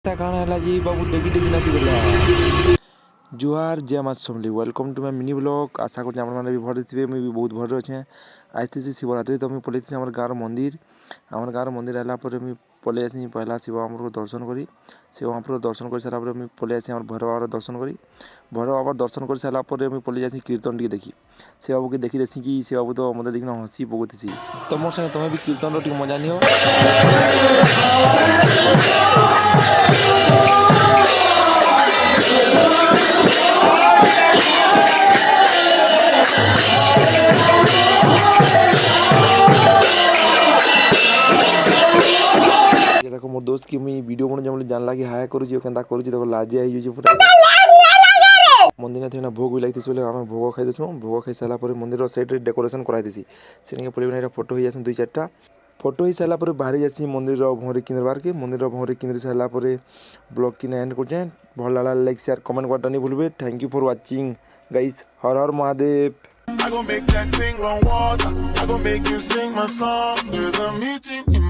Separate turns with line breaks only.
କାଣା ହେଲା ଯେ ବାବୁ ଡେକି ଡେକି ନାଚି ଦେଲା। ଜୁହାର ଜୟ ମା Samalei welcome to my mini blog. ଆଶା କରୁଛି ଆପଣମାନେ ବି ଭଲରେ ଥିବେ। ମୁଇଁ ବି ବହୁତ ଭଲରେ ଅଛେ। ଆସିଥିସି ଶିବରାତ୍ରି ତ ମୁଇଁ ପଳେଇଥିସି ଆମର ଗାଁର ମନ୍ଦିର। ଆମର ଗାଁର ମନ୍ଦିର ହେଲା ପରେ ମୁଇଁ ପଳେଇ ଆସିନି ପହଲା ଶିବ ମହାପ୍ରଭୁ ଦର୍ଶନ କରି। ଶିବ ମହାପ୍ରଭୁ ଦର୍ଶନ କରି ସାରିଲା ପରେ ମୁଇଁ ପଳେଇ ଆସି ଆମର ଭୈରବ ବାବାର ଦର୍ଶନ କରି। ଭୈରବ ବାବାର ଦର୍ଶନ କରି ସାରିଲା ପରେ ମୁଇଁ ପଳେଇ ଯାସି କୀର୍ତ୍ତନ ଟିକେ ଦେଖି। ସେ ବାବୁକେ ଦେଖି କି ସେ ବାବୁ ତ ମୋତେ ଦେଖିକିନା ହସି ପକଉଥିସି। ତ ମୋ ସାଙ୍ଗେ ତମେ ବି କୀର୍ତ୍ତନର ଟିକେ ମଜା ନିଅ। देखो मोर दोस्त की मुई वीडियो बन जमले जानला कि हाय करूची केनता करूची देखो लाजिया ही जुजी पूरा मंदिर थे ना भोग भी लागथिस बोले हम भोग खाइ देछो। भोग खाइ साला पर मंदिर साइड रे डेकोरेशन कराइ देसी। सेने के पलिबने फोटो ही आसन दुई चारटा फोटो ही साला पर बाहरी जासी मंदिर भौरी किनबार के मंदिर भौरी किनरी साला पर ब्लॉग की एंड करछे। भल लागला लाइक शेयर कमेंट करता नहीं भूलबे। Thank you for watching guys. हर हर Mahadev.
I gon' make that thing run water. I gon' make you sing my song. There's a meeting in